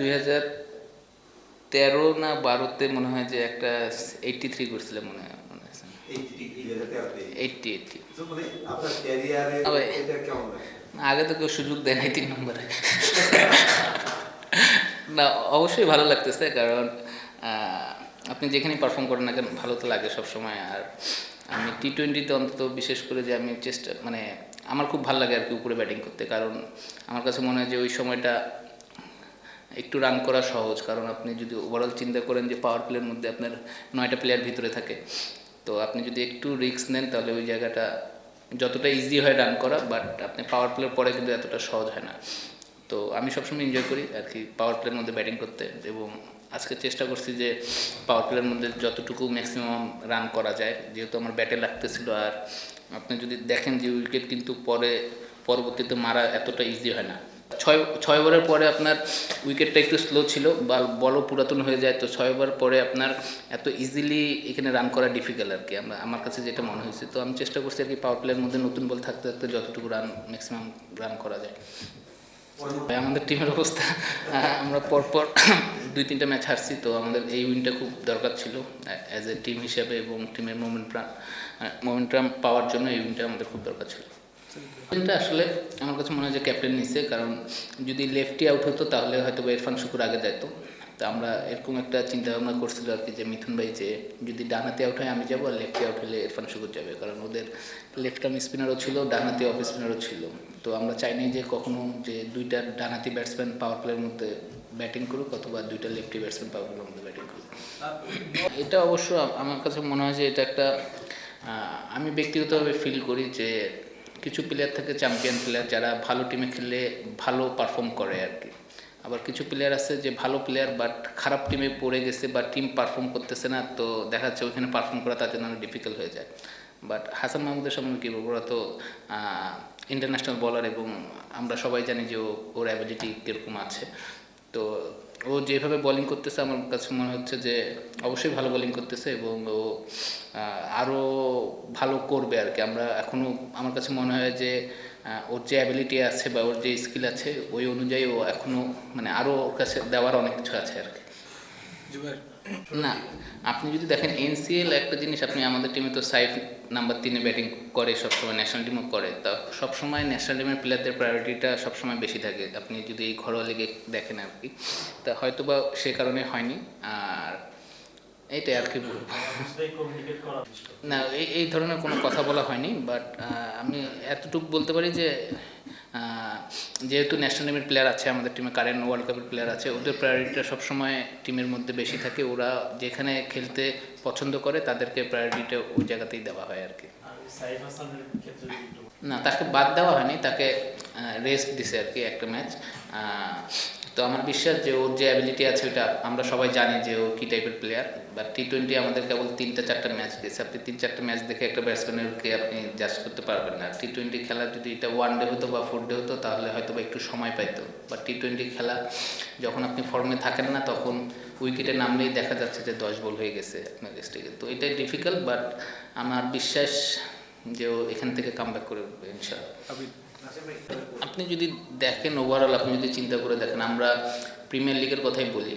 2013 না 12-তে মনে হয় যে একটা 83 করছিলাম মনে হয় 80 আপনার ক্যারিয়ারে এটা কেমন লাগে? আগে তো কেউ সুযোগ দেয় নাই 3 নম্বরে। না, অবশ্যই ভালো লাগতেছে, কারণ আপনি যেখানেই পারফর্ম করেন না কেন ভালো তো লাগে সবসময়। আর আমি টি-20তে অন্তত বিশেষ করে যে আমি চেষ্টা মানে আমার খুব ভালো লাগে আর কি উপরে ব্যাটিং করতে, কারণ আমার কাছে মনে হয় যে ওই সময়টা একটু রান করা সহজ। কারণ আপনি যদি ওভারঅল চিন্তা করেন যে পাওয়ার প্লের মধ্যে আপনার 9টা প্লেয়ার ভিতরে থাকে, তো আপনি যদি একটু রিস্ক নেন তাহলে ওই জায়গাটা যতটা ইজি হয় রান করা, বাট আপনি পাওয়ার প্লের পরে কিন্তু এতটা সহজ হয় না। তো আমি সবসময় এনজয় করি আর কি পাওয়ার প্লের মধ্যে ব্যাটিং করতে, এবং আজকে চেষ্টা করছি যে পাওয়ার প্লের মধ্যে যতটুকু ম্যাক্সিমাম রান করা যায়, যেহেতু আমার ব্যাটে লাগতেছিল। আর আপনি যদি দেখেন যে উইকেট কিন্তু পরবর্তীতে মারা এতটা ইজি হয় না। ছয় ওভারের পরে আপনার উইকেটটা একটু স্লো ছিল বা বলও পুরাতন হয়ে যায়, তো 6 ওভার পরে আপনার এত ইজিলি এখানে রান করা ডিফিকাল্ট আর কি আমার কাছে যেটা মনে হয়েছে। তো আমি চেষ্টা করছি আর কি পাওয়ার প্লের মধ্যে নতুন বল থাকতে থাকতে যতটুকু রান ম্যাক্সিমাম রান করা যায়। আমাদের টিমের অবস্থা, আমরা পরপর 2-3টা ম্যাচ হারছি, তো আমাদের এই উইনটা খুব দরকার ছিল অ্যাজ এ টিম হিসাবে, এবং টিমের মোমেন্টাম পাওয়ার জন্য এই উইনটা আমাদের খুব দরকার ছিল। উইনটা আসলে আমার কাছে মনে হয় যে ক্যাপ্টেন নিছে, কারণ যদি লেফটি আউট হতো তাহলে হয়তো ইরফান শুকুর আগে যেত। তো আমরা এরকম একটা চিন্তা ভাবনা করছিল আর কি, যে মিথুন ভাই যে যদি ডানাতে আউট হয় আমি যাবো, আর লেফটি আউট হলে ইরফান শুকুর যাবে, কারণ ওদের লেফট আর্ম স্পিনারও ছিল, ডানাতে অফ স্পিনারও ছিল। তো আমরা চাইনি যে কখনো যে 2টা ডানাতি ব্যাটসম্যান পাওয়ার প্লের মধ্যে ব্যাটিং করুক, অথবা 2টা লেফটি ব্যাটসম্যান পাওয়ার প্লের মধ্যে ব্যাটিং করুক। এটা অবশ্য আমার কাছে মনে হয় যে এটা একটা আমি ব্যক্তিগতভাবে ফিল করি যে কিছু প্লেয়ার থাকে চ্যাম্পিয়ন প্লেয়ার, যারা ভালো টিমে খেললে ভালো পারফর্ম করে আর কি। আবার কিছু প্লেয়ার আছে যে ভালো প্লেয়ার বাট খারাপ টিমে পড়ে গেছে বা টিম পারফর্ম করতেছে না, তো দেখা যাচ্ছে ওইখানে পারফর্ম করা তার জন্য অনেক ডিফিকাল্ট হয়ে যায়। বাট হাসান মাহমুদের সামনে কী বলবো, ওরা তো ইন্টারন্যাশনাল বলার, এবং আমরা সবাই জানি যে ওর অ্যাবিলিটি কীরকম আছে। তো ও যেভাবে বোলিং করতেছে আমার কাছে মনে হচ্ছে যে অবশ্যই ভালো বোলিং করতেছে, এবং ও আরও ভালো করবে আর কি। আমরা এখনও আমার কাছে মনে হয় যে ওর যে অ্যাবিলিটি আছে বা ওর যে স্কিল আছে ওই অনুযায়ী ও এখনও মানে আরও ওর কাছে দেওয়ার অনেক কিছু আছে আর কি। না, আপনি যদি দেখেন এনসিএল একটা জিনিস, আপনি আমাদের টিমে তো সাইফ নাম্বার 3-এ ব্যাটিং করে সবসময়, ন্যাশনাল টিমও করে, তা সবসময় ন্যাশনাল টিমের প্লেয়ারদের প্রায়োরিটিটা সবসময় বেশি থাকে আপনি যদি এই ঘরোয়া লিগে দেখেন আর কি। তা হয়তো বা সে কারণে হয়নি, আর এইটাই আর কি বলবো। না, এই ধরনের কোনো কথা বলা হয়নি, বাট আমি এতটুকু বলতে পারি যে যেহেতু ন্যাশনাল টিমের প্লেয়ার আছে আমাদের টিমে, কারেন্ট ওয়ার্ল্ড কাপের প্লেয়ার আছে, ওদের প্রায়োরিটিটা সবসময় টিমের মধ্যে বেশি থাকে। ওরা যেখানে খেলতে পছন্দ করে তাদেরকে প্রায়োরিটিটা ওই জায়গাতেই দেওয়া হয় আর কি। না, তাকে বাদ দেওয়া হয়নি, তাকে রেস্ট দিছে আর কি একটা ম্যাচ। তো আমার বিশ্বাস যে ওর যে অ্যাবিলিটি আছে ওটা আমরা সবাই জানি যে ও কী টাইপের প্লেয়ার। বা টি-20 আমাদের কেবল 3-4টা ম্যাচ দিয়েছে, আপনি 3-4টা ম্যাচ দেখে একটা ব্যাটসম্যানেরকে আপনি জাজ করতে পারবেন না। টি-20 খেলা যদি এটা 1 ডে হতো বা 4 ডে হতো তাহলে হয়তো বা একটু সময় পাইতো, বা টি-20 খেলা যখন আপনি ফর্মে থাকেন না তখন উইকেটে নামলেই দেখা যাচ্ছে যে 10 বল হয়ে গেছে আপনার কাছ থেকে। তো এটাই ডিফিকাল্ট, বাট আমার বিশ্বাস যে ও এখান থেকে কামব্যাক করে উঠবে ইনশাআল্লাহ। আপনি যদি দেখেন ওভারঅল, আপনি যদি চিন্তা করে দেখেন, আমরা প্রিমিয়ার লিগের কথাই বলি,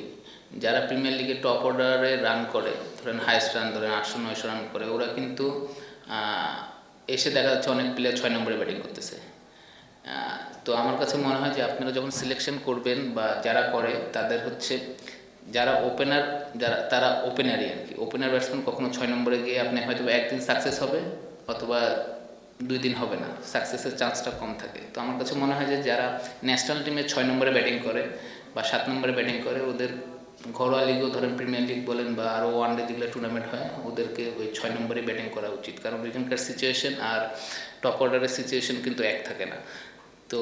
যারা প্রিমিয়ার লিগে টপ অর্ডারে রান করে, ধরেন হাইস্ট রান ধরেন 800-900 রান করে, ওরা কিন্তু এসে দেখা যাচ্ছে অনেক প্লেয়ার 6 নম্বরে ব্যাটিং করতেছে। তো আমার কাছে মনে হয় যে আপনারা যখন সিলেকশন করবেন বা যারা করে তাদের হচ্ছে যারা ওপেনার, তারা ওপেনারই আর কি। ওপেনার ব্যাটসম্যান কখনো 6 নম্বরে গিয়ে আপনি হয়তো একদিন সাকসেস হবে অথবা 2 দিন হবে না, সাকসেসের চান্সটা কম থাকে। তো আমার কাছে মনে হয় যে যারা ন্যাশনাল টিমে 6 নম্বরে ব্যাটিং করে বা 7 নম্বরে ব্যাটিং করে, ওদের ঘরোয়া লিগও ধরেন প্রিমিয়ার লিগ বলেন বা আরও ওয়ানডে যেগুলো টুর্নামেন্ট হয়, ওদেরকে ওই 6 নম্বরে ব্যাটিং করা উচিত, কারণ ওইখানকার সিচুয়েশন আর টপ অর্ডারের সিচুয়েশন কিন্তু এক থাকে না। তো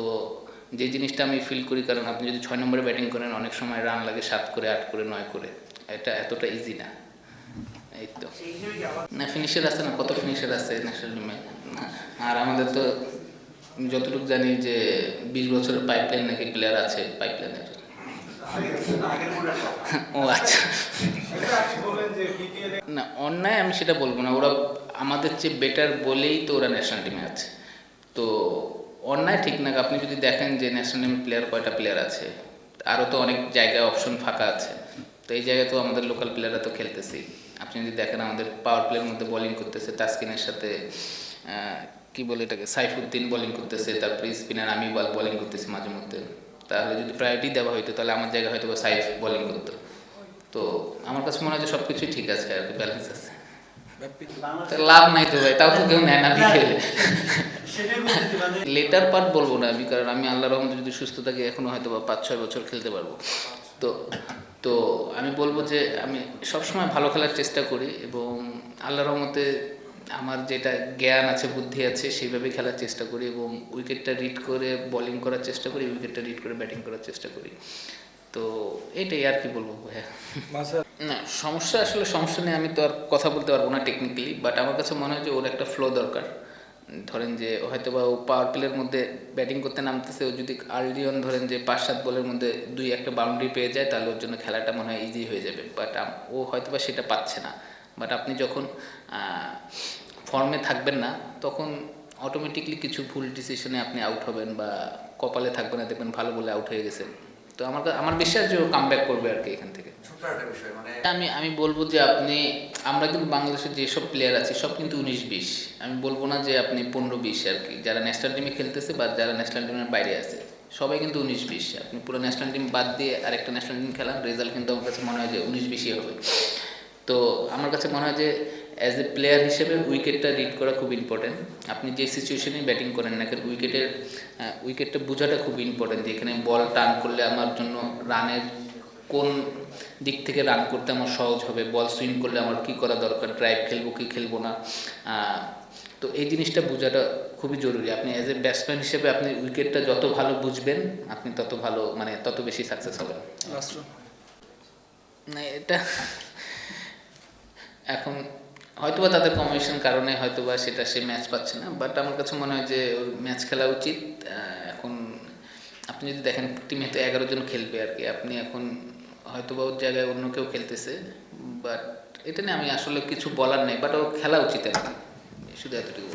যে জিনিসটা আমি ফিল করি, কারণ আপনি যদি 6 নম্বরে ব্যাটিং করেন অনেক সময় রান লাগে 7 করে 8 করে 9 করে, এটা এতটা ইজি না। এই তো না, ফিনিশার আছে না, কত ফিনিশার আছে ন্যাশনাল টিমে। আর আমাদের তো যতটুকু জানি যে 20 বছরের পাইপলাইন নাকি প্লেয়ার আছে পাইপলাইনের। ও আচ্ছা, না অন্যায় আমি সেটা বলবো না, ওরা আমাদের চেয়ে বেটার বলেই তো ওরা ন্যাশনাল টিমে আছে। তো অন্যায় ঠিক না, আপনি যদি দেখেন যে ন্যাশনাল টিমের প্লেয়ার কয়টা প্লেয়ার আছে, আরও তো অনেক জায়গায় অপশন ফাঁকা আছে, তো এই জায়গায় তো আমাদের লোকাল প্লেয়াররা তো খেলতেছি। আপনি যদি দেখেন আমাদের পাওয়ার প্লেয়ার মধ্যে বোলিং করতেছে তাসকিনের সাথে কি বলে এটাকে সাইফুদ্দিন বোলিং করতেছে, তারপরে স্পিনার আমি বোলিং করতেছি মাঝে মধ্যে। তাহলে যদি প্রায়োরিটি দেওয়া হইতো তাহলে আমার জায়গায় হয়তো বা সাইফ বোলিং করতো। তো আমার কাছে মনে হয় যে সব কিছুই ঠিক আছে আর কি, ব্যালেন্স আছে। তা লাভ নাই তো ভাই, তাও তো কেউ নেয় না বিকেলে। লেটার পার্ট বলবো না আমি, কারণ আমি আল্লাহর রহমতে যদি সুস্থ থাকি এখনো হয়তো বা 5-6 বছর খেলতে পারবো। তো তো আমি বলবো যে আমি সবসময় ভালো খেলার চেষ্টা করি এবং আল্লাহর রহমতে আমার যেটা জ্ঞান আছে বুদ্ধি আছে সেইভাবে খেলার চেষ্টা করি এবং উইকেটটা রিড করে বোলিং করার চেষ্টা করি, উইকেটটা রিড করে ব্যাটিং করার চেষ্টা করি। তো এটাই আর কি বলবো ভাইয়া। না সমস্যা আসলে সমস্যা নেই, আমি তো আর কথা বলতে পারবো না টেকনিক্যালি, বাট আমার কাছে মনে হয় যে ওর একটা ফ্লো দরকার। ধরেন যে হয়তো বা ও পাওয়ার প্লের মধ্যে ব্যাটিং করতে নামতেছে, ও যদি আর্লি অন ধরেন যে 5-7 বলের মধ্যে 2-1 বাউন্ডারি পেয়ে যায় তাহলে ওর জন্য খেলাটা মনে হয় ইজি হয়ে যাবে, বাট ও হয়তো বা সেটা পাচ্ছে না। বাট আপনি যখন ফর্মে থাকবেন না তখন অটোমেটিকলি কিছু ভুল ডিসিশনে আপনি আউট হবেন বা কপালে থাকবেন না, দেখবেন ভালো বলে আউট হয়ে গেছেন। তো আমার বিশ্বাস যে ও কামব্যাক করবে আর কি এখান থেকে। আমি বলবো যে আমরা কিন্তু বাংলাদেশের যেসব প্লেয়ার আছে সব কিন্তু 19-20, আমি বলবো না যে আপনি 15-20 আর কি, যারা ন্যাশনাল টিমে খেলতেছে বা যারা ন্যাশনাল টিমের বাইরে আছে সবাই কিন্তু 19-20। আপনি পুরো ন্যাশনাল টিম বাদ দিয়ে আরেকটা ন্যাশনাল টিম খেলান, রেজাল্ট কিন্তু আমার কাছে মনে হয় যে 19-20 হবে। তো আমার কাছে মনে হয় যে অ্যাজ এ প্লেয়ার হিসেবে উইকেটটা রিড করা খুব ইম্পর্টেন্ট। আপনি যে সিচুয়েশনেই ব্যাটিং করেন না কেন উইকেটটা বোঝাটা খুব ইম্পর্টেন্ট, যে এখানে বল টার্ন করলে আমার জন্য রানের কোন দিক থেকে রান করতে আমার সহজ হবে, বল সুইং করলে আমার কী করা দরকার, ড্রাইভ খেলবো কি খেলবো না। তো এই জিনিসটা বোঝাটা খুবই জরুরি। আপনি অ্যাজ এ ব্যাটসম্যান হিসেবে আপনি উইকেটটা যত ভালো বুঝবেন আপনি তত ভালো মানে তত বেশি সাকসেস হবেন। না এটা এখন হয়তোবা তাদের কম্বিনেশন কারণে হয়তোবা সেটা সে ম্যাচ পাচ্ছে না, বাট আমার কাছে মনে হয় যে ওর ম্যাচ খেলা উচিত। এখন আপনি যদি দেখেন টিমে তো 11 জন খেলবে আর কি, আপনি এখন হয়তোবা ওর জায়গায় অন্য কেউ খেলতেছে, বাট এটা নিয়ে আমি আসলে কিছু বলার নেই, বাট ও খেলা উচিত আর কি, শুধু এতটুকু।